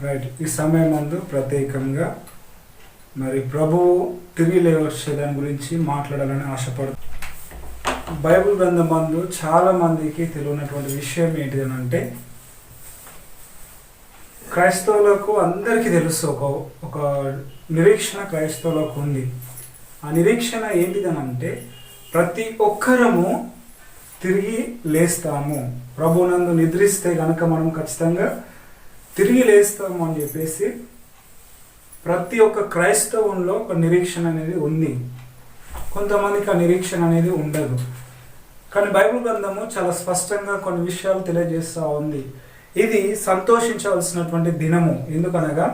Right. ఈ సమయం ముందు ప్రత్యేకంగా మరి ప్రభువు తిరిగి లేవచ్చే దాని గురించి మాట్లాడాలని ఆశపడుతుంది. బైబిల్ గ్రంథం మందు చాలా మందికి తెలియనటువంటి విషయం ఏంటిదనంటే, క్రైస్తవులకు అందరికీ తెలుసు, ఒక నిరీక్షణ క్రైస్తవులకు ఉంది. ఆ నిరీక్షణ ఏంటిదనంటే, ప్రతి ఒక్కరము తిరిగి లేస్తాము, ప్రభునందు నిద్రిస్తే కనుక మనం ఖచ్చితంగా తిరిగి లేస్తాము అని చెప్పేసి ప్రతి ఒక్క క్రైస్తవంలో ఒక నిరీక్షణ అనేది ఉంది. కొంతమందికి ఆ నిరీక్షణ అనేది ఉండదు. కానీ బైబిల్ గ్రంథము చాలా స్పష్టంగా కొన్ని విషయాలు తెలియజేస్తూ ఉంది. ఇది సంతోషించవలసినటువంటి దినము. ఎందుకనగా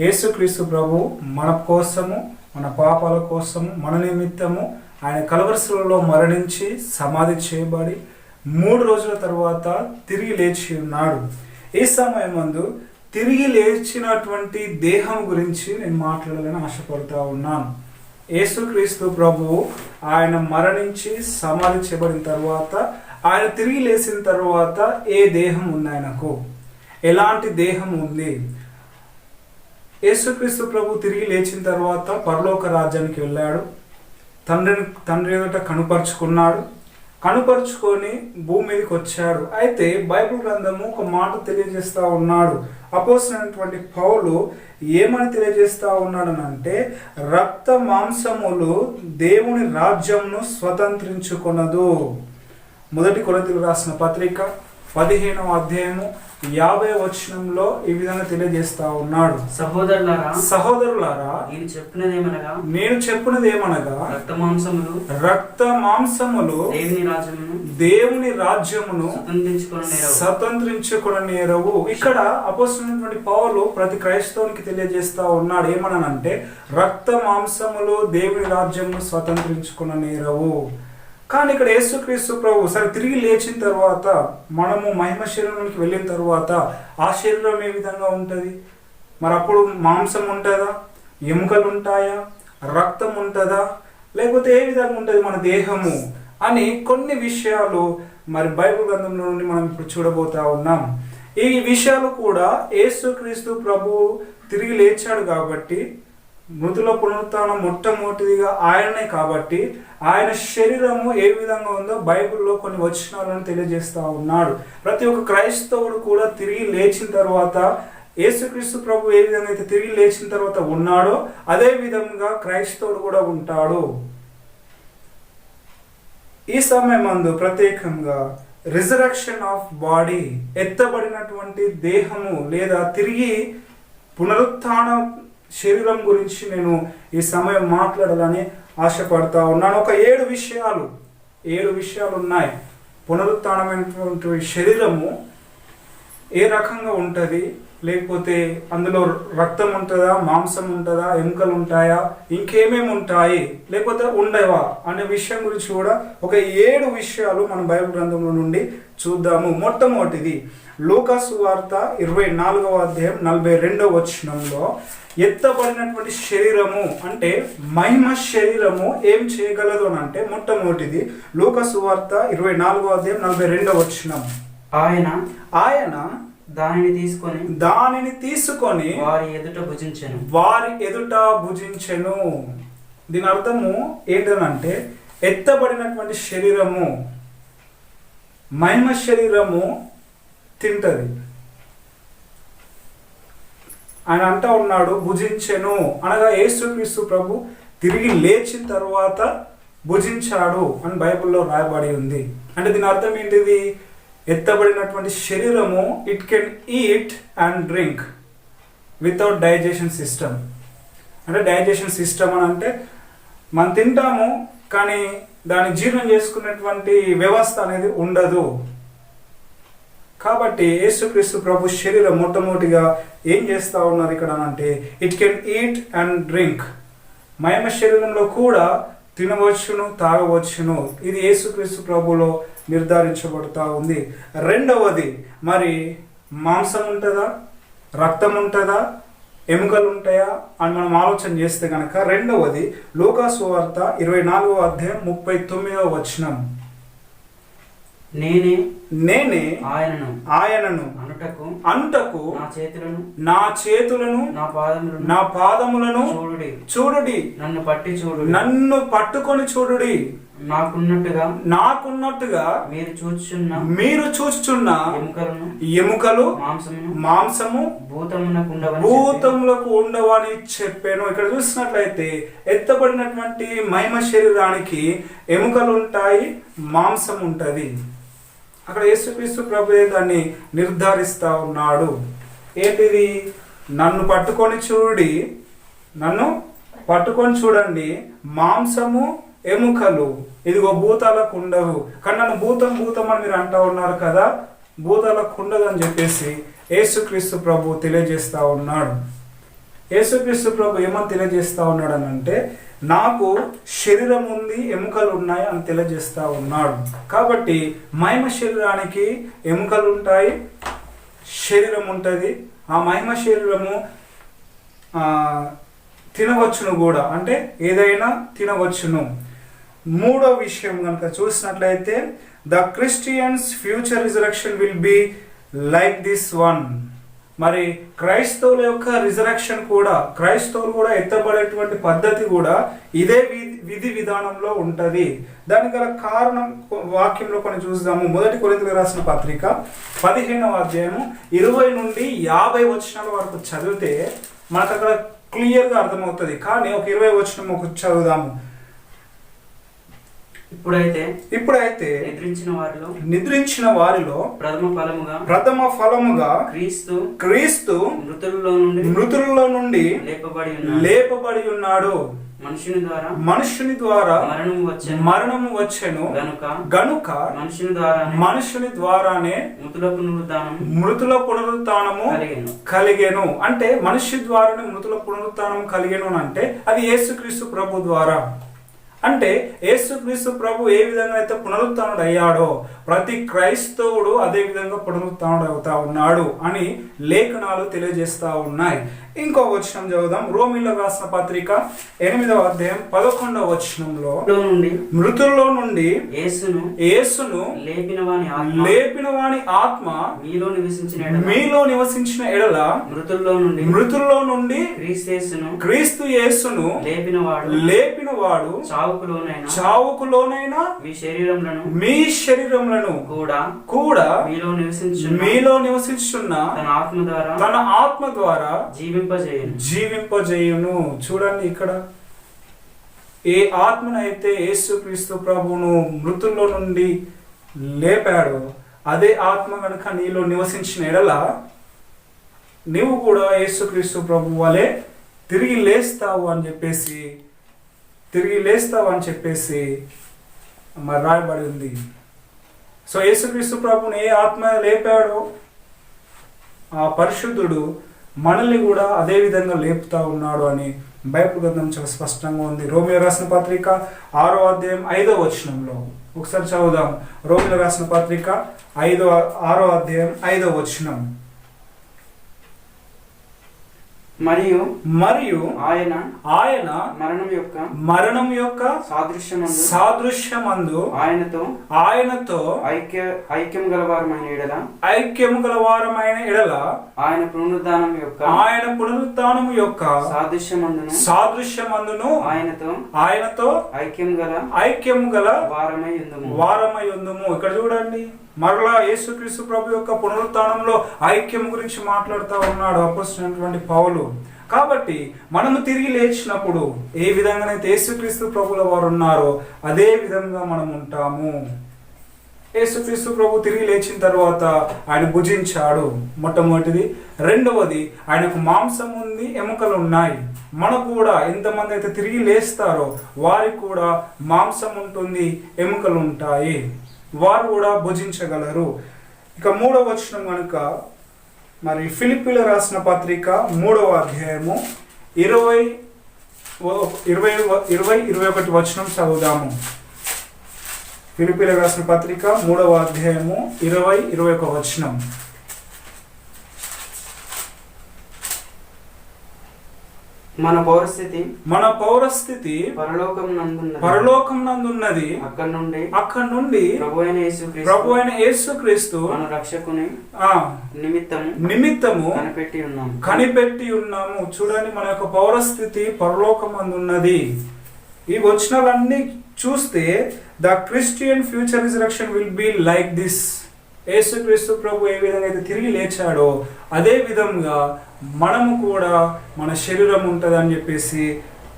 యేసుక్రీస్తు ప్రభు మన కోసము, మన పాపాల కోసము, మన నిమిత్తము ఆయన కలవరి మరణించి సమాధి చేయబడి 3 రోజుల తర్వాత తిరిగి లేచి ఉన్నాడు. ఈ సమయం ముందు తిరిగి లేచినటువంటి దేహం గురించి నేను మాట్లాడాలని ఆశపడుతూ ఉన్నాను. యేసుక్రీస్తు ప్రభువు ఆయన మరణించి సమాధి చేయబడిన తర్వాత, ఆయన తిరిగి లేచిన తర్వాత ఏ దేహం ఉంది, ఆయనకు ఎలాంటి దేహం ఉంది? యేసుక్రీస్తు ప్రభు తిరిగి లేచిన తర్వాత పరలోక రాజ్యానికి వెళ్ళాడు. తండ్రి ఎదుట కనుపరుచుకొని భూమి మీదకి వచ్చాడు. అయితే బైబిల్ గ్రంథము ఒక మాట తెలియజేస్తూ ఉన్నాడు. అపోస్తలుడైనటువంటి పౌలు ఏమని తెలియజేస్తూ ఉన్నాడనంటే, రక్త మాంసములు దేవుని రాజ్యంను స్వతంత్రించుకొనదు. 1 కొరింథీయులకు రాసిన పత్రిక 15వ అధ్యాయము 50వ వచనంలో ఈ విధంగా తెలియజేస్తా ఉన్నాడు. సహోదరులారా నేను చెప్పినది ఏమనగా రక్త మాంసములు దేవుని రాజ్యమును స్వతంత్రించుకొననేరవు. ఇక్కడ అపోస్తలుడైనటువంటి పౌలు ప్రతి క్రైస్తవునికి తెలియజేస్తా ఉన్నాడు. ఏమనంటే, రక్త మాంసములు దేవుని రాజ్యమును స్వతంత్రించుకొననేరవు. కానీ ఇక్కడ యేసుక్రీస్తు ప్రభు సరే తిరిగి లేచిన తర్వాత, మనము మహిమ శరీరానికి వెళ్ళిన తర్వాత ఆ శరీరం ఏ విధంగా ఉంటుంది? మరి అప్పుడు మాంసం ఉంటుందా, ఎముకలు ఉంటాయా, రక్తం ఉంటుందా, లేకపోతే ఏ విధంగా ఉంటుంది మన దేహము అని కొన్ని విషయాలు మరి బైబిల్ గ్రంథంలో నుండి మనం ఇప్పుడు చూడబోతా ఉన్నాం. ఈ విషయాలు కూడా యేసుక్రీస్తు ప్రభు తిరిగి లేచాడు కాబట్టి, మృతుల పునరుత్థానం మొట్టమొదటిదిగా ఆయననే కాబట్టి, ఆయన శరీరము ఏ విధంగా ఉందో బైబిల్లో కొన్ని వచనాలను తెలియజేస్తా ఉన్నాడు. ప్రతి ఒక్క క్రైస్తవుడు కూడా తిరిగి లేచిన తర్వాత, యేసుక్రీస్తు ప్రభు ఏ విధంగా అయితే తిరిగి లేచిన తర్వాత ఉన్నాడో అదే విధంగా క్రైస్తవుడు కూడా ఉంటాడు. ఈ సమయమందు ప్రత్యేకంగా రిజరక్షన్ ఆఫ్ బాడీ, ఎత్తబడినటువంటి దేహము లేదా తిరిగి పునరుత్థానం శరీరం గురించి నేను ఈ సమయం మాట్లాడాలని ఆశపడతా ఉన్నాను. ఒక 7 విషయాలు ఉన్నాయి. పునరుత్థానమైనటువంటి శరీరము ఏ రకంగా ఉంటుంది, లేకపోతే అందులో రక్తం ఉంటుందా, మాంసం ఉంటుందా, ఎముకలు ఉంటాయా, ఇంకేమేమి ఉంటాయి, లేకపోతే ఉండవా అనే విషయం గురించి కూడా ఒక 7 విషయాలు మన బైబిల్ గ్రంథంలో నుండి చూద్దాము. మొట్టమొదటిది లూకా సువార్త 24వ అధ్యాయం 42వ వచనంలో, ఎత్తబడినటువంటి శరీరము అంటే మహిమ శరీరము ఏం చేయగలదు అని అంటే, మొట్టమొదటిది లూకా సువార్త 24వ అధ్యాయం 42వ వచనం, ఆయన దానిని తీసుకొని వారి ఎదుట భుజించెను. దీని అర్థము ఏంటంటే, ఎత్తబడినటువంటి శరీరము, మహిమ శరీరము తింటది. ఆయన అంటా ఉన్నాడు భుజించెను అనగా యేసుక్రీస్తు ప్రభు తిరిగి లేచిన తర్వాత భుజించాడు అని బైబిల్లో రాయబడి ఉంది. అంటే దీని అర్థం ఏంటిది? ఎత్తబడినటువంటి శరీరము it can eat and drink without digestion system. అంటే డైజెషన్ సిస్టమ్ అని అంటే మనం తింటాము కానీ దాన్ని జీర్ణం చేసుకునేటువంటి వ్యవస్థ అనేది ఉండదు. కాబట్టి యేసుక్రీస్తు ప్రభు శరీరం మొట్టమొదటిగా ఏం చేస్తూ ఉన్నారు ఇక్కడ అంటే, it can eat and drink. మహిమ శరీరంలో కూడా తినవచ్చును, తాగవచ్చును. ఇది యేసుక్రీస్తు ప్రభులో నిర్ధారించబడుతూ ఉంది. రెండవది, మరి మాంసం ఉంటుందా, రక్తం ఉంటుందా, ఎముకలు ఉంటాయా అని మనం ఆలోచన చేస్తే కనుక, రెండవది లూకా సువార్త 24వ అధ్యాయం 39వ వచనం, నేనే ఆయనను అనుటకు నా చేతులను నా పాదములను చూడుడి, నన్ను పట్టుకొని చూడుడి, నాకున్నట్టుగా మీరు చూచుచున్న ఎముకలు మాంసము భూతములకు ఉండవని చెప్పాను. ఇక్కడ చూసినట్లయితే ఎత్తబడినటువంటి మహిమ శరీరానికి ఎముకలు ఉంటాయి, మాంసం ఉంటది. అక్కడ యేసుక్రీస్తు ప్రభువే దాన్ని నిర్ధారిస్తా ఉన్నాడు. ఏంటిది? నన్ను పట్టుకొని చూడండి, నన్ను పట్టుకొని చూడండి, మాంసము ఎముకలు ఇదిగో భూతాలకు ఉండవు. కానీ నన్ను భూతం అని మీరు అంటా ఉన్నారు కదా, భూతాలకు ఉండదు అని చెప్పేసి యేసుక్రీస్తు ప్రభు తెలియజేస్తా ఉన్నాడు. యేసుక్రీస్తు ప్రభు ఏమని తెలియజేస్తా ఉన్నాడు అని అంటే, నాకు శరీరం ఉంది, ఎముకలు ఉన్నాయి అని తెలియజేస్తా ఉన్నాడు. కాబట్టి మహిమ శరీరానికి ఎముకలు ఉంటాయి, శరీరం ఉంటుంది. ఆ మహిమ శరీరము తినవచ్చును కూడా, అంటే ఏదైనా తినవచ్చును. మూడో విషయం కనుక చూసినట్లయితే, the Christians future resurrection will be like this one. మరి క్రైస్తవుల యొక్క రిజరక్షన్ కూడా, క్రైస్తవులు కూడా ఎత్తబడేటువంటి పద్ధతి కూడా ఇదే విధి విధానంలో ఉంటుంది. దానికి గల కారణం వాక్యంలో కొన్ని చూద్దాము. 1 కొరింథీయులకు రాసిన పత్రిక 15వ అధ్యాయము 20 నుండి 50 వచనాల వరకు చదివితే మనకు అక్కడ క్లియర్గా అర్థమవుతుంది. కానీ ఒక 20 వచనం ఒక చదువుదాము. ఇప్పుడైతే నిద్రించిన వారిలో ప్రథమ ఫలముగా క్రీస్తు మృతుల్లో నుండి లేపబడి ఉన్నాడు. మనుషుని ద్వారా మరణము వచ్చెను గనుక మనుషుని ద్వారానే మృతుల పునరుత్థానము కలిగెను. అంటే మనిషి ద్వారానే మృతుల పునరుత్థానము కలిగెను అంటే అది యేసుక్రీస్తు ప్రభు ద్వారా. అంటే యేసుక్రీస్తు ప్రభు ఏ విధంగా అయితే పునరుత్థానుడు అయ్యాడో ప్రతి క్రైస్తవుడు అదే విధంగా పునరుత్థానుడు అవుతా ఉన్నాడు అని లేఖనాలు తెలియజేస్తా ఉన్నాయి. ఇంకో వచనం చదువుదాం. రోమీయులకు రాసిన పత్రిక 8వ అధ్యాయం 11వ వచనంలో, మృతుల్లో నుండి యేసును లేపిన వాని ఆత్మ మీలో నివసించిన ఎడల మృతుల్లో నుండి క్రీస్తు యేసును లేపిన వాడు చావుకులోనైనా మీ శరీరములను కూడా మీలో నివసించున్న తన ఆత్మ ద్వారా జీవింపజేయును. చూడండి, ఇక్కడ ఏ ఆత్మనైతే యేసుక్రీస్తు ప్రభువును మృతుల్లో నుండి లేపాడో అదే ఆత్మ కనుక నీలో నివసించిన ఎడల నీవు కూడా యేసుక్రీస్తు ప్రభు వలె తిరిగి లేస్తావు అని చెప్పేసి మరి రాయబడి ఉంది. సో యేసుక్రీస్తు ప్రభువును ఏ ఆత్మ లేపాడో ఆ పరిశుద్ధుడు మనల్ని కూడా అదే విధంగా లేపుతా ఉన్నాడు అని బైబిల్ గ్రంథం చాలా స్పష్టంగా ఉంది. రోమియోలకు రాసిన పత్రిక 6వ అధ్యాయం 5వ వచనంలో ఒకసారి చదువుదాం. రోమియోలకు రాసిన పత్రిక 6వ అధ్యాయం 5వ వచనం, మరియు ఆయన మరణం యొక్క సాదృశ్యమందు ఆయనతో ఐక్యము గలవారమైన ఎడల ఆయన పునరుద్ధానము యొక్క సాదృశ్యమందును ఆయనతో ఐక్యము గల వారమై ఉందుము. ఇక్కడ చూడండి, మరలా యేసుక్రీస్తు ప్రభు యొక్క పునరుత్థానంలో ఐక్యం గురించి మాట్లాడుతూ ఉన్నాడు అపోస్తలుడైనటువంటి పౌలు. కాబట్టి మనము తిరిగి లేచినప్పుడు ఏ విధంగానైతే యేసుక్రీస్తు ప్రభుల వారు ఉన్నారో అదే విధంగా మనం ఉంటాము. యేసుక్రీస్తు ప్రభు తిరిగి లేచిన తర్వాత ఆయన భుజించాడు, మొట్టమొదటిది. రెండవది, ఆయనకు మాంసం ఉంది, ఎముకలు ఉన్నాయి. మనకు కూడా ఎంతమంది అయితే తిరిగి లేస్తారో వారికి కూడా మాంసం ఉంటుంది, ఎముకలు ఉంటాయి, వారు కూడా భుజించగలరు. ఇక 3వ వచనం కనుక మరి ఫిలిప్పీయులకు రాసిన పత్రిక 3వ అధ్యాయము 20-21 వచనం చదువుదాము. ఫిలిప్పీయులకు రాసిన పత్రిక 3వ అధ్యాయము 20-21 వచనం. మన పౌరస్థితి పరలోకం నందున్నది. అక్కడ నుండి ప్రభు అయిన యేసుక్రీస్తు మన రక్షకుని నిమిత్తము కనిపెట్టి ఉన్నాము. చూడండి, మన యొక్క పౌరస్థితి పరలోకం అందున్నది. ఈ వచనాలన్నీ చూస్తే the Christian future resurrection will be like this. యేసుక్రీస్తు ప్రభు ఏ విధంగా అయితే తిరిగి లేచాడో అదే విధంగా మనము కూడా మన శరీరం ఉంటుంది అని చెప్పేసి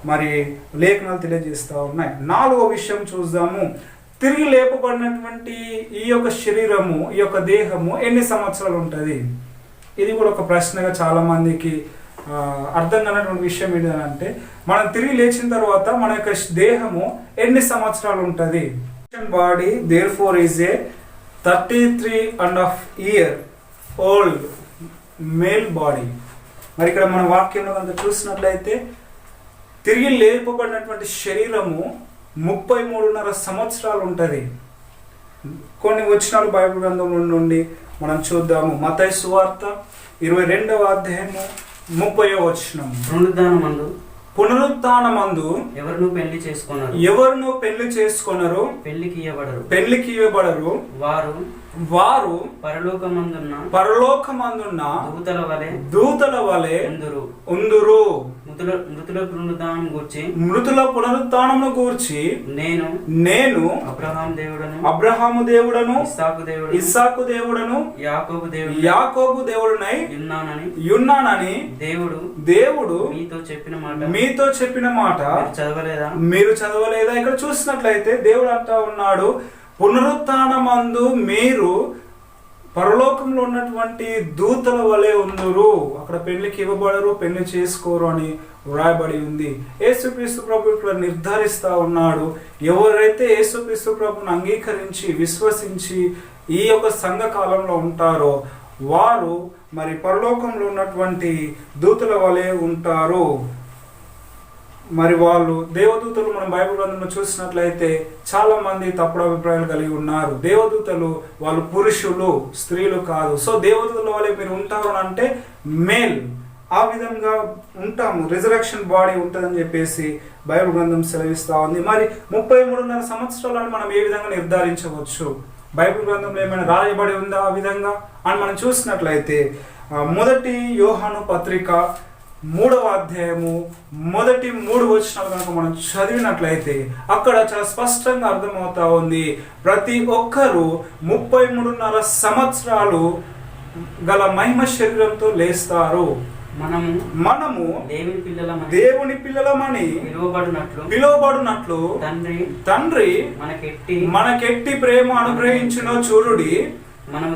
మరి లేఖనాలు తెలియజేస్తూ ఉన్నాయి. 4వ విషయం చూద్దాము. తిరిగి లేపబడినటువంటి ఈ యొక్క శరీరము, ఈ యొక్క దేహము ఎన్ని సంవత్సరాలు ఉంటుంది? ఇది కూడా ఒక ప్రశ్నగా చాలా మందికి అర్థం కానటువంటి విషయం ఏంటంటే, మనం తిరిగి లేచిన తర్వాత మన యొక్క దేహము ఎన్ని సంవత్సరాలు ఉంటుంది? Body therefore is a 33.5 year old male body. మరి ఇక్కడ మన వాక్యంలో కనుక చూసినట్లయితే తిరిగి లేపబడినటువంటి శరీరము 33.5 సంవత్సరాలు ఉంటుంది. కొన్ని వచనాలు బైబిల్ గ్రంథంలో నుండి మనం చూద్దాము. మత్తయి సువార్త 22వ అధ్యాయము 30వ వచనం. పునరుత్థానమందు ఎవరును పెళ్లి చేసుకొనరు, పెళ్లికి ఇవ్వబడరు, వారు పరలోకమందున్న దూతల వలె ఉందురు. మృతుల పునరుత్థానమును గూర్చి నేను అబ్రహాము దేవుడను ఇస్సాకు దేవుడను యాకోబు దేవుడనై యున్నానని దేవుడు మీతో చెప్పిన మాట మీరు చదవలేదా? ఇక్కడ చూసినట్లయితే దేవుడు అంటా ఉన్నాడు, పునరుత్థానమందు మీరు పరలోకంలో ఉన్నటువంటి దూతల వలె ఉందురు. అక్కడ పెళ్లికి ఇవ్వబడరు, పెళ్లి చేసుకోరు అని వ్రాయబడి ఉంది. యేసుక్రీస్తు ప్రభు ఇక్కడ నిర్ధారిస్తా ఉన్నాడు, ఎవరైతే యేసుక్రీస్తు ప్రభుని అంగీకరించి విశ్వసించి ఈ యొక్క సంఘ కాలంలో ఉంటారో వారు మరి పరలోకంలో ఉన్నటువంటి దూతల వలె ఉంటారు. మరి వాళ్ళు దేవదూతలు మనం బైబిల్ గ్రంథంలో చూసినట్లయితే చాలా మంది తప్పుడు అభిప్రాయాలు కలిగి ఉన్నారు. దేవదూతలు వాళ్ళు పురుషులు, స్త్రీలు కాదు. సో దేవదూతల వల్లే మీరు ఉంటారు అని అంటే మేల్, ఆ విధంగా ఉంటాము, రిజరక్షన్ బాడీ ఉంటుందని చెప్పేసి బైబిల్ గ్రంథం సెలవిస్తూ ఉంది. మరి 33.5 సంవత్సరాలను మనం ఏ విధంగా నిర్ధారించవచ్చు? బైబిల్ గ్రంథంలో ఏమైనా రాయబడి ఉందా ఆ విధంగా అని మనం చూసినట్లయితే మొదటి యోహాను పత్రిక 3వ అధ్యాయము మొదటి 3 వచనాలు కనుక మనం చదివినట్లయితే అక్కడ చాలా స్పష్టంగా అర్థమవుతా ఉంది, ప్రతి ఒక్కరూ 33.5 సంవత్సరాలు గల మహిమ శరీరంతో లేస్తారు. మనము దేవుని పిల్లలమని పిలువబడినట్లు తండ్రి మనకెట్టి ప్రేమ అనుగ్రహించునో చూడుడి. మనము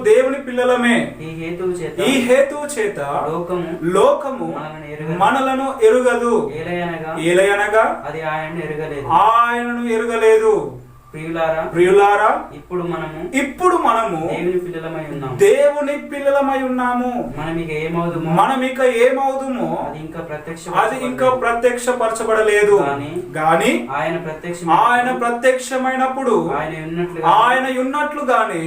దేవుని పిల్లలమే. ఈ హేతువు చేత లోకము మనలను ఎరుగదు, ఏలయనగా ఆయనను ఎరుగలేదు. ప్రియులారా, ఇప్పుడు మనము దేవుని పిల్లలమై ఉన్నాము. మనం ఇక ఏమవుదుమో అది ఇంకా ప్రత్యక్షపరచబడలేదు గాని ఆయన ప్రత్యక్షమైనప్పుడు ఆయన ఉన్నట్లుగానే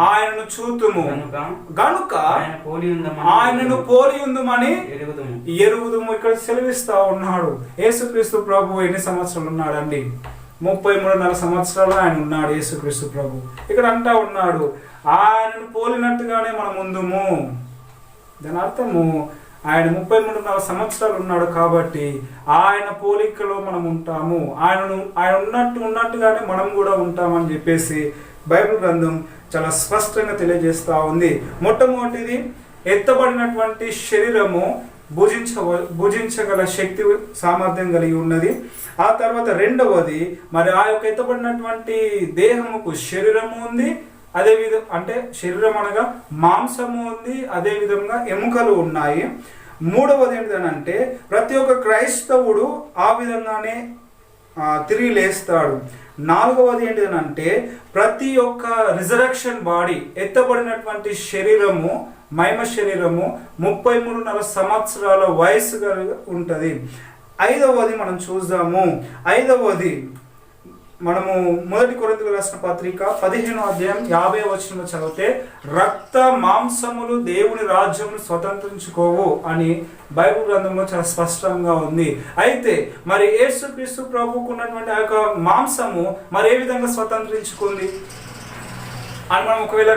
ఆయనను చూతుము గనుక ఆయనను పోలి ఉందుమని ఎరుగుదుము. ఇక్కడ సెలవిస్తా ఉన్నాడు. యేసుక్రీస్తు ప్రభు ఎన్ని సంవత్సరాలు ఉన్నాడండి? 33.5 సంవత్సరాలు ఆయన ఉన్నాడు యేసుక్రీస్తు ప్రభు. ఇక్కడ అంటా ఉన్నాడు, ఆయనను పోలినట్టుగానే మనం ఉందుము. దాని అర్థము ఆయన 33.5 సంవత్సరాలు ఉన్నాడు కాబట్టి ఆయన పోలికలో మనం ఉంటాము. ఆయన ఉన్నట్టుగానే మనం కూడా ఉంటామని చెప్పేసి బైబిల్ గ్రంథం చాలా స్పష్టంగా తెలియజేస్తూ ఉంది. మొట్టమొదటిది, ఎత్తబడినటువంటి శరీరము భుజించగల శక్తి సామర్థ్యం కలిగి ఉన్నది. ఆ తర్వాత రెండవది, మరి ఆ యొక్క ఎత్తబడినటువంటి దేహముకు శరీరము ఉంది, అదే విధంగా అంటే శరీరం అనగా మాంసము ఉంది, అదే విధంగా ఎముకలు ఉన్నాయి. మూడవది ఏంటంటే ప్రతి ఒక్క క్రైస్తవుడు ఆ విధంగానే తిరిగి లేస్తాడు. నాలుగవది ఏంటిదనంటే ప్రతి ఒక్క రిజరక్షన్ బాడీ, ఎత్తబడినటువంటి శరీరము, మహిమ శరీరము 33.5 సంవత్సరాల వయసు ఉంటుంది. ఐదవది మనం చూద్దాము. ఐదవది మనము 1 కొరింథీయులకు రాసిన పత్రిక 15వ అధ్యాయం 50వ వచనంలో చదివితే రక్త మాంసములు దేవుని రాజ్యమును స్వతంత్రించుకోవు అని బైబిల్ గ్రంథంలో చాలా స్పష్టంగా ఉంది. అయితే మరి యేసుక్రీస్తు ప్రభువుకు ఉన్నటువంటి ఆ యొక్క మాంసము మరి ఏ విధంగా స్వతంత్రించుకుంది అని మనం ఒకవేళ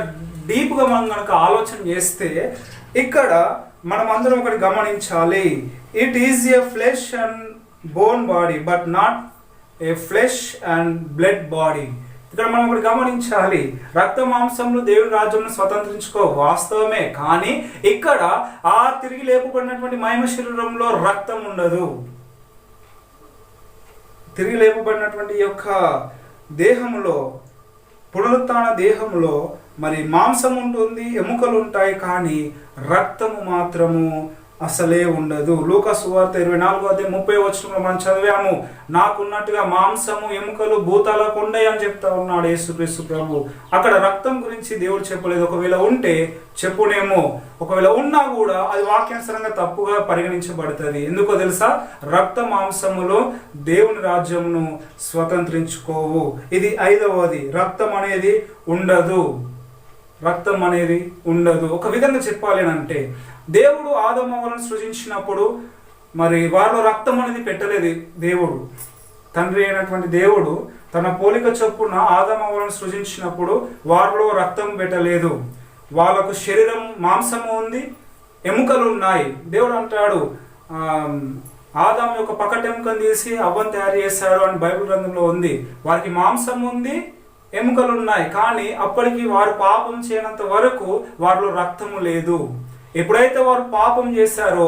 డీప్గా మనం కనుక ఆలోచన చేస్తే ఇక్కడ మనం అందరం ఒకటి గమనించాలి. It is a flesh and bone body but not a flesh and blood body. ఇక్కడ మనం ఒకటి గమనించాలి, రక్త మాంసంలో దేవుని రాజ్యంను స్వతంత్రించుకో వాస్తవమే, కానీ ఇక్కడ ఆ తిరిగి లేపబడినటువంటి మహిమ శరీరంలో రక్తం ఉండదు. తిరిగి లేపబడినటువంటి యొక్క దేహంలో, పునరుత్థాన దేహంలో మరి మాంసం ఉంటుంది, ఎముకలు ఉంటాయి, కానీ రక్తము మాత్రము అసలే ఉండదు. లూకా సువార్త 24వ అధ్యాయం 30వ వచనంలో మనం చదివాము, నాకున్నట్టుగా మాంసము ఎముకలు భూతాలకు ఉండయి అని చెప్తా ఉన్నాడు యేసుక్రీస్తు ప్రభు. అక్కడ రక్తం గురించి దేవుడు చెప్పలేదు. ఒకవేళ ఉంటే చెప్పునేమో, ఒకవేళ ఉన్నా కూడా అది వాక్యానుసారంగా తప్పుగా పరిగణించబడుతుంది. ఎందుకో తెలుసా? రక్త మాంసములో దేవుని రాజ్యమును స్వతంత్రించుకోవు. ఇది 5వది, రక్తం అనేది ఉండదు. రక్తం అనేది ఉండదు. ఒక విధంగా చెప్పాలి అంటే దేవుడు ఆదాము అవ్వలను సృజించినప్పుడు మరి వారిలో రక్తం అనేది పెట్టలేదు. దేవుడు, తండ్రి అయినటువంటి దేవుడు తన పోలిక చొప్పున ఆదాము అవ్వలను సృజించినప్పుడు వారిలో రక్తం పెట్టలేదు. వాళ్ళకు శరీరం మాంసము ఉంది, ఎముకలు ఉన్నాయి. దేవుడు అంటాడు, ఆదాము యొక్క పకటెముకను తీసి అవ్వను తయారు చేశాడు అని బైబిల్ గ్రంథంలో ఉంది. వారికి మాంసం ఉంది, ఎముకలు ఉన్నాయి, కానీ అప్పటికి వారు పాపం చేయనంత వరకు వారిలో రక్తము లేదు. ఎప్పుడైతే వారు పాపం చేశారో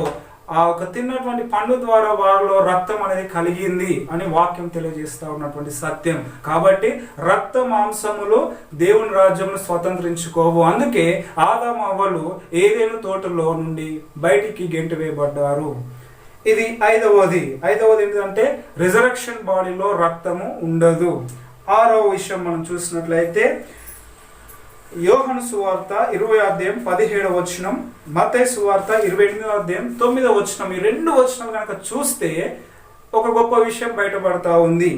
ఆ ఒక తిన్నటువంటి పండు ద్వారా వారిలో రక్తం అనేది కలిగింది అని వాక్యం తెలియజేస్తా ఉన్నటువంటి సత్యం. కాబట్టి రక్త మాంసములు దేవుని రాజ్యమును స్వతంత్రించుకోవు. అందుకే ఆదాము అవ్వలు ఏదైనా తోటలో నుండి బయటికి గెంటి వేయబడ్డారు. ఇది 5వది. ఏంటంటే రిజరక్షన్ బాడీలో రక్తము ఉండదు. 6వ విషయం మనం చూసినట్లయితే యోహాను సువార్త 20వ అధ్యాయం 17వ వచనం, మత్తయి సువార్త 28వ అధ్యాయం 9వ వచనం. ఈ 2 వచనాలు కనుక చూస్తే ఒక గొప్ప విషయం బయటపడతా ఉంది.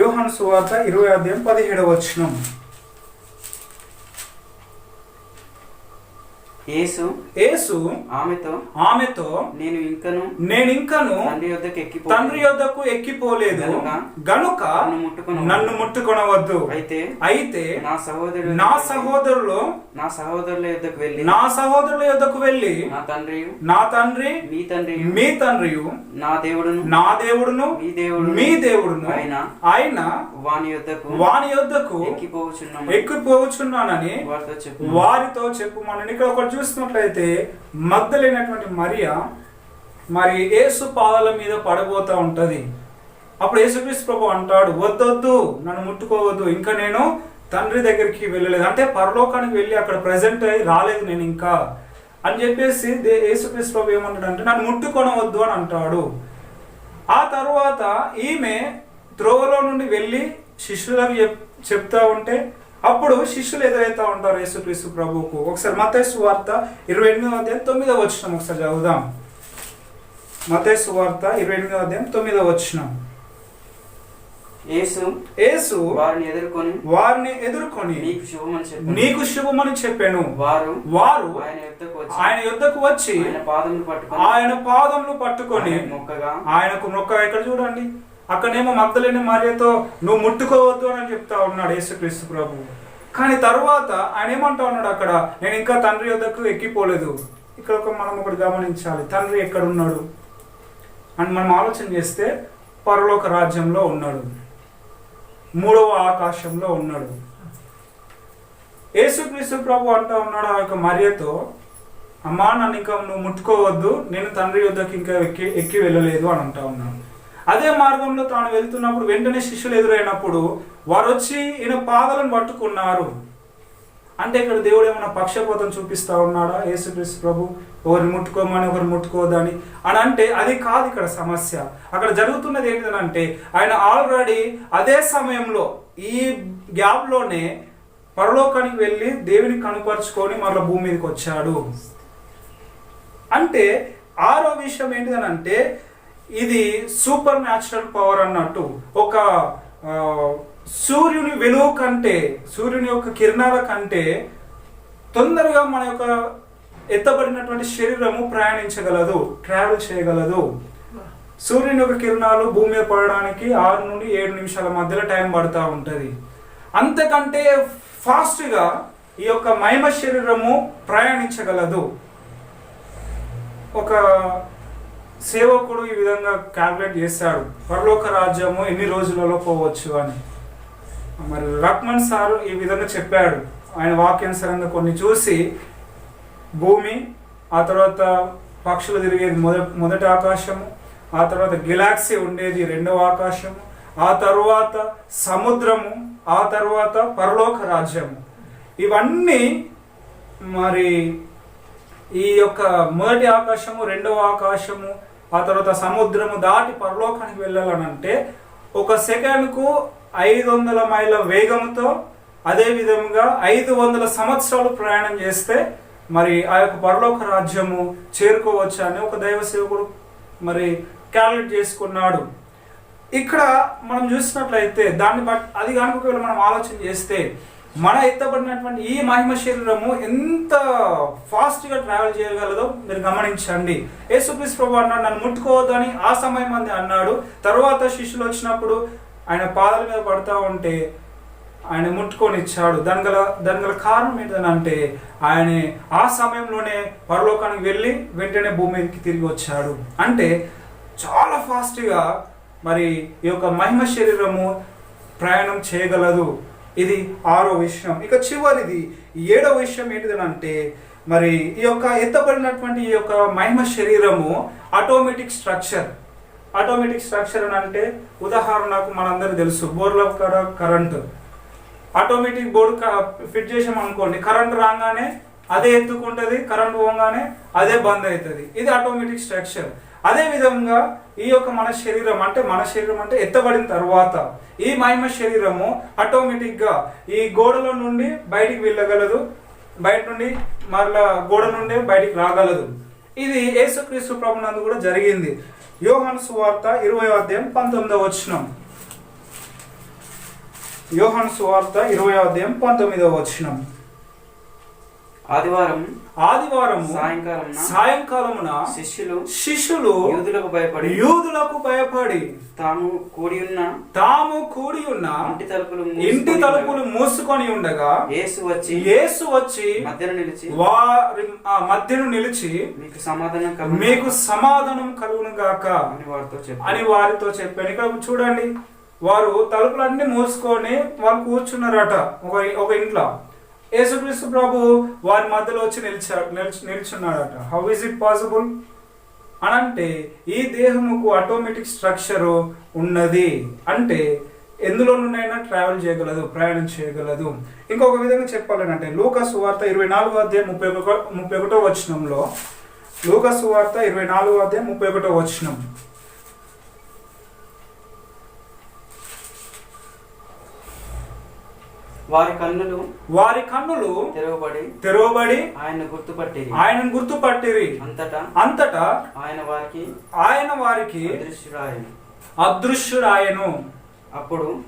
యోహాను సువార్త 20వ అధ్యాయం 17వ వచనం. యేసు ఆమెతో నేను ఇంకను తండ్రి యొద్దకు ఎక్కిపోలేదు గనుక నన్ను ముట్టుకొనవద్దు. అయితే నా సహోదరుల యొద్దకు వెళ్ళి నా తండ్రి మీ తండ్రియు నా దేవుడును మీ దేవుడును ఆయన వాని యొద్దకు ఎక్కిపోవచ్చున్నానని వారితో చెప్పుమని. ఇక్కడ ఒకటి చూసినట్లయితే మగ్దలైనటువంటి మరియా మరి యేసు పాదాల మీద పడబోతా ఉంటది. అప్పుడు యేసుక్రీస్తు ప్రభు అంటాడు, వద్దొద్దు, నన్ను ముట్టుకోవద్దు, ఇంకా నేను తండ్రి దగ్గరికి వెళ్ళలేదు, అంటే పరలోకానికి వెళ్ళి అక్కడ ప్రజెంట్ అయ్యి రాలేదు నేను ఇంకా అని చెప్పేసి యేసుక్రీస్తు ప్రభు ఏమంటాడంటే నన్ను ముట్టుకొనవద్దు అని అంటాడు. ఆ తర్వాత ఈమె త్రోవలో నుండి వెళ్ళి శిష్యులకు చెప్తా ఉంటే అప్పుడు శిష్యులు ఎదురైతా ఉంటారు యేసుక్రీస్తు ప్రభువుకు. ఒకసారి మత్తయి సువార్త 28వ అధ్యాయం 9వ వచనం ఒకసారి చదువుదాం. మత్తయి సువార్త 28వ అధ్యాయం 9వ వచనం. యేసు వారిని ఎదుర్కొని నీకు శుభమని చెప్పాను. వారు ఆయన యుద్ధకు వచ్చి ఆయన పాదములు పట్టుకొని ఆయనకు మొక్కగా. ఇక్కడ చూడండి, అక్కడేమో మగ్దలేని మరియతో నువ్వు ముట్టుకోవద్దు అని చెప్తా ఉన్నాడు యేసుక్రీస్తు ప్రభు. కానీ తర్వాత ఆయన ఏమంటా ఉన్నాడు, అక్కడ నేను ఇంకా తండ్రి యొద్దకు ఎక్కిపోలేదు. ఇక్కడ మనం ఒకటి గమనించాలి, తండ్రి ఎక్కడ ఉన్నాడు అని మనం ఆలోచన చేస్తే పరలోక రాజ్యంలో ఉన్నాడు, 3వ ఆకాశంలో ఉన్నాడు. యేసుక్రీస్తు ప్రభు అంటా ఉన్నాడు ఆ యొక్క మరియతో, అమ్మా నన్ను ఇంకా నువ్వు ముట్టుకోవద్దు, నేను తండ్రి యొద్దకు ఇంకా ఎక్కి వెళ్ళలేదు అని అంటా ఉన్నాడు. అదే మార్గంలో తాను వెళ్తున్నప్పుడు వెంటనే శిష్యులు ఎదురైనప్పుడు వారు వచ్చి ఈయన పాదాలను పట్టుకున్నారు. అంటే ఇక్కడ దేవుడు ఏమైనా పక్షపాతం చూపిస్తా ఉన్నాడా యేసుక్రీస్తు ప్రభు, ఒకరిని ముట్టుకోమని ఒకరిని ముట్టుకోవద్దని అని అంటే అది కాదు ఇక్కడ సమస్య. అక్కడ జరుగుతున్నది ఏంటంటే ఆయన ఆల్రెడీ అదే సమయంలో ఈ గ్యాప్లోనే పరలోకానికి వెళ్ళి దేవుని కనుపరుచుకొని మరలా భూమి మీదకి వచ్చాడు. అంటే 6వ విషయం ఏంటిదనంటే ఇది సూపర్ న్యాచురల్ పవర్ అన్నట్టు. ఒక సూర్యుని వెలుగు కంటే, సూర్యుని యొక్క కిరణాల కంటే తొందరగా మన యొక్క ఎత్తబడినటువంటి శరీరము ప్రయాణించగలదు, ట్రావెల్ చేయగలదు. సూర్యుని యొక్క కిరణాలు భూమి మీద పడడానికి 6 నుండి 7 నిమిషాల మధ్యలో టైం పడుతూ ఉంటుంది. అంతకంటే ఫాస్ట్గా ఈ యొక్క మహిమ శరీరము ప్రయాణించగలదు. ఒక సేవకుడు ఈ విధంగా క్యాల్కులేట్ చేశాడు, పరలోక రాజ్యము ఎన్ని రోజులలో పోవచ్చు అని. మరి రక్మన్ సార్ ఈ విధంగా చెప్పాడు. ఆయన వాక్యానుసారంగా కొన్ని చూసి, భూమి, ఆ తర్వాత పక్షులు తిరిగేది మొదటి ఆకాశము, ఆ తర్వాత గెలాక్సీ ఉండేది రెండవ ఆకాశము, ఆ తర్వాత సముద్రము, ఆ తర్వాత పరలోక రాజ్యము. ఇవన్నీ మరి ఈ యొక్క మొదటి ఆకాశము, రెండవ ఆకాశము, ఆ తర్వాత సముద్రము దాటి పరలోకానికి వెళ్ళాలనంటే ఒక సెకండ్కు 500 మైళ్ళ వేగంతో, అదే విధంగా 500 సంవత్సరాలు ప్రయాణం చేస్తే మరి ఆ యొక్క పరలోక రాజ్యము చేరుకోవచ్చు అని ఒక దైవ సేవకుడు మరి క్యాల్కులేట్ చేసుకున్నాడు. ఇక్కడ మనం చూసినట్లయితే దాన్ని బట్టి అది కనుక మనం ఆలోచన చేస్తే మన ఎత్తబడినటువంటి ఈ మహిమ శరీరము ఎంత ఫాస్ట్గా ట్రావెల్ చేయగలదో మీరు గమనించండి. యేసుక్రీస్తు ప్రభువు అన్నాడు, నన్ను ముట్టుకోవద్దని ఆ సమయం మంది అన్నాడు. తర్వాత శిష్యులు వచ్చినప్పుడు ఆయన పాదాల మీద పడతా ఉంటే ఆయన ముట్టుకొని ఇచ్చాడు. దాని గల కారణం ఏంటంటే ఆయన ఆ సమయంలోనే పరలోకానికి వెళ్ళి వెంటనే భూమి మీదకి తిరిగి వచ్చాడు. అంటే చాలా ఫాస్ట్గా మరి ఈ యొక్క మహిమ శరీరము ప్రయాణం చేయగలదు. ఇది 6వ విషయం. ఇక చివరిది 7వ విషయం ఏంటిదనంటే మరి ఈ యొక్క ఎత్తబడినటువంటి ఈ యొక్క మహిమ శరీరము ఆటోమేటిక్ స్ట్రక్చర్. ఆటోమేటిక్ స్ట్రక్చర్ అని అంటే ఉదాహరణకు మనందరికీ తెలుసు, బోర్ల కరెంటు. ఆటోమేటిక్ బోర్డు ఫిట్ చేసాం అనుకోండి, కరెంట్ రాగానే అదే ఎత్తుకుంటుంది, కరెంట్ పోగానే అదే బంద్ అవుతుంది. ఇది ఆటోమేటిక్ స్ట్రక్చర్. అదే విధంగా ఈ యొక్క మన శరీరం అంటే ఎత్తబడిన తర్వాత ఈ మహిమ శరీరము ఆటోమేటిక్గా ఈ గోడలో నుండి బయటికి వెళ్ళగలదు, బయట నుండి మరలా గోడ నుండి బయటికి రాగలదు. ఇది యేసుక్రీస్తు ప్రభునందు కూడా జరిగింది. యోహాను సువార్త 20వ అధ్యాయం 19వ వచనం. యోహాను సువార్త 20వ అధ్యాయం 19వ వచనం. ఆదివారం సాయంకాలమున శిష్యులు యూదులకు భయపడి తాము కూడి ఉన్న ఇంటి తలుపులు మూసుకొని ఉండగా యేసు వచ్చి మధ్యను నిలిచి మీకు సమాధానం కలుగును గాక అని వారితో చెప్పాను. ఇక్కడ చూడండి, వారు తలుపులన్నీ మూసుకొని వాళ్ళు కూర్చున్నారట ఒక ఇంట్లో. యేసుక్రీస్తు ప్రభు వారి మధ్యలో వచ్చి నిల్చున్నాడట. హౌ ఇస్ ఇట్ పాసిబుల్ అనంటే ఈ దేహముకు ఆటోమేటిక్ స్ట్రక్చరు ఉన్నది. అంటే ఎందులో నుండైనా ట్రావెల్ చేయగలదు, ప్రయాణం చేయగలదు. ఇంకొక విధంగా చెప్పాలంటే లూకా సువార్త 24వ అధ్యాయం 31వ వచనంలో, లూకా సువార్త 24వ అధ్యాయం 31వ వచనం. వారి కన్నులు తెరవబడి ఆయనను గుర్తుపట్టిరి. అంతటా ఆయన వారికి అదృశ్యుడాయను.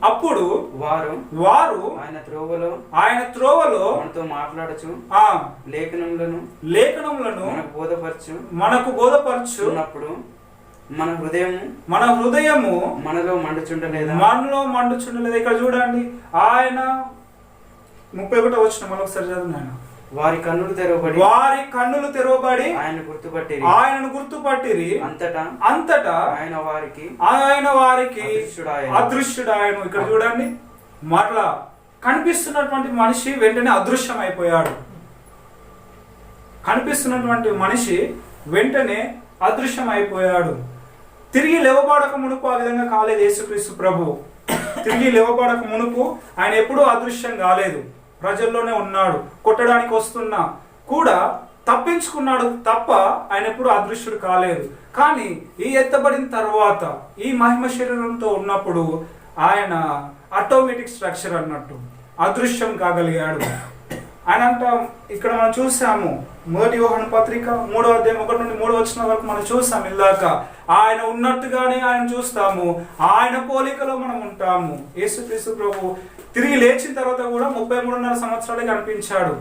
అప్పుడు వారు ఆయన త్రోవలో లేఖనములను మనకు బోధపరచు మన హృదయము మనలో మండుచుండలేదు. ఇక్కడ చూడండి, ఆయన 31వ వచనం మరొకసారి చదువు నాయన. వారి కన్నులు తెరవబడి ఆయనను గుర్తుపట్టిరి. అంతటా ఆయన వారికి అదృశ్యుడాయను. ఇక్కడ చూడండి, మరలా కనిపిస్తున్నటువంటి మనిషి వెంటనే అదృశ్యం అయిపోయాడు. కనిపిస్తున్నటువంటి మనిషి వెంటనే అదృశ్యం అయిపోయాడు. తిరిగి లేవబడక మునుపు ఆ విధంగా కాలేదు యేసుక్రీస్తు ప్రభు. తిరిగి లేవబడక మునుపు ఆయన ఎప్పుడూ అదృశ్యం కాలేదు, ప్రజల్లోనే ఉన్నాడు. కొట్టడానికి వస్తున్నా కూడా తప్పించుకున్నాడు తప్ప ఆయన ఎప్పుడు అదృశ్యుడు కాలేదు. కానీ ఈ ఎత్తబడిన తర్వాత ఈ మహిమ శరీరంతో ఉన్నప్పుడు ఆయన ఆటోమేటిక్ స్ట్రక్చర్ అన్నట్టు అదృశ్యం కాగలిగాడు. ఆయన అంట ఇక్కడ మనం చూసాము 1 యోహాను పత్రిక 3వ అధ్యాయం 1 నుండి 3 వచనం వరకు మనం చూసాము. ఇందాక ఆయన ఉన్నట్టుగానే ఆయన చూస్తాము, ఆయన పోలికలో మనం ఉంటాము. యేసుక్రీస్తు ప్రభు తిరిగి లేచిన తర్వాత కూడా 33.5 సంవత్సరాలే కనిపించాడు.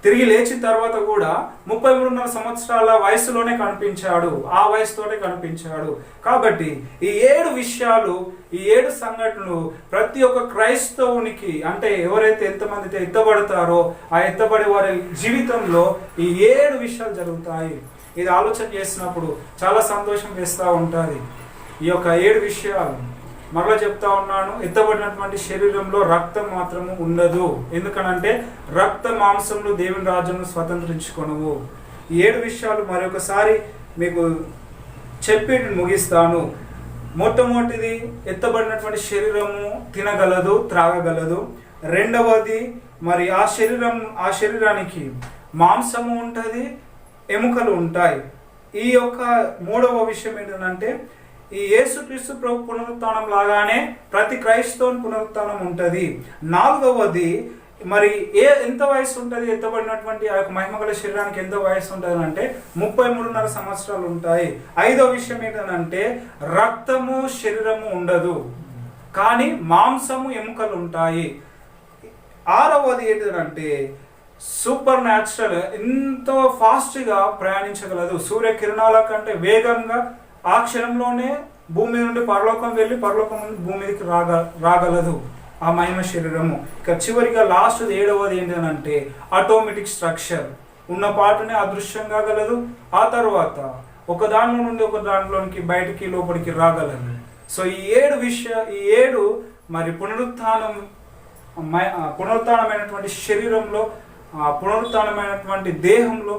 తిరిగి లేచిన తర్వాత కూడా 33.5 సంవత్సరాల వయసులోనే కనిపించాడు, ఆ వయసుతోనే కనిపించాడు. కాబట్టి ఈ 7 విషయాలు, ఈ 7 సంఘటనలు ప్రతి ఒక్క క్రైస్తవునికి, అంటే ఎవరైతే ఎంతమంది ఎత్తబడతారో ఆ ఎత్తబడే వారి జీవితంలో ఈ 7 విషయాలు జరుగుతాయి. ఇది ఆలోచన చేసినప్పుడు చాలా సంతోషం వేస్తూ ఉంటుంది. ఈ యొక్క 7 విషయాలు మరలా చెప్తా ఉన్నాను, ఎత్తబడినటువంటి శరీరంలో రక్తం మాత్రము ఉండదు. ఎందుకనంటే రక్త మాంసంలో దేవుని రాజ్యంను స్వతంత్రించుకొనువు. ఈ 7 విషయాలు మరొకసారి మీకు చెప్పి ముగిస్తాను. మొట్టమొదటిది, ఎత్తబడినటువంటి శరీరము తినగలదు, త్రాగగలదు. రెండవది, మరి ఆ శరీరానికి మాంసము ఉంటుంది, ఎముకలు ఉంటాయి. ఈ యొక్క మూడవ విషయం ఏంటంటే ఈ యేసుక్రీస్తు ప్రభు పునరుత్థానం లాగానే ప్రతి క్రైస్తవుని పునరుత్థానం ఉంటుంది. నాలుగవది, మరి ఎంత వయసు ఉంటుంది ఎత్తబడినటువంటి ఆ యొక్క మహిమగల శరీరానికి ఎంత వయసు ఉంటుంది అంటే 33.5 సంవత్సరాలు ఉంటాయి. ఐదవ విషయం ఏంటంటే రక్తము శరీరము ఉండదు, కానీ మాంసము ఎముకలు ఉంటాయి. ఆరవది ఏంటంటే సూపర్ న్యాచురల్, ఎంతో ఫాస్ట్గా ప్రయాణించగలదు. సూర్యకిరణాల కంటే వేగంగా ఆ క్షణంలోనే భూమి నుండి పరలోకం వెళ్ళి పరలోకం నుండి భూమి మీదకి రాగలదు ఆ మహిమ శరీరము. ఇక చివరిగా లాస్ట్ 7వది ఏంటంటే ఆటోమేటిక్ స్ట్రక్చర్, ఉన్న పాటనే అదృశ్యం కాగలదు. ఆ తర్వాత ఒక దానిలో నుండి ఒక దానిలోనికి బయటికి లోపలికి రాగలదు. సో ఈ 7 మరి పునరుత్థానమైనటువంటి శరీరంలో, పునరుత్థానమైనటువంటి దేహంలో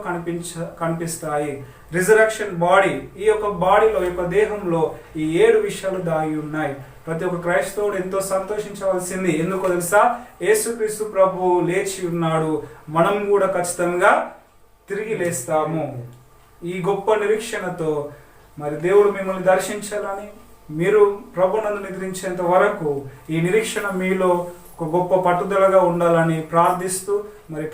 కనిపిస్తాయి. రిజరక్షన్ బాడీ, ఈ యొక్క బాడీలో, ఈ యొక్క దేహంలో ఈ 7 విషయాలు దాగి ఉన్నాయి. ప్రతి ఒక్క క్రైస్తవుడు ఎంతో సంతోషించవలసింది. ఎందుకో తెలుసా? యేసుక్రీస్తు ప్రభు లేచి ఉన్నాడు, మనం కూడా ఖచ్చితంగా తిరిగి లేస్తాము. ఈ గొప్ప నిరీక్షణతో మరి దేవుడు మిమ్మల్ని దర్శించాలని, మీరు ప్రభునందు నిద్రించేంత వరకు ఈ నిరీక్షణ మీలో ఒక గొప్ప పట్టుదలగా ఉండాలని ప్రార్థిస్తూ మరి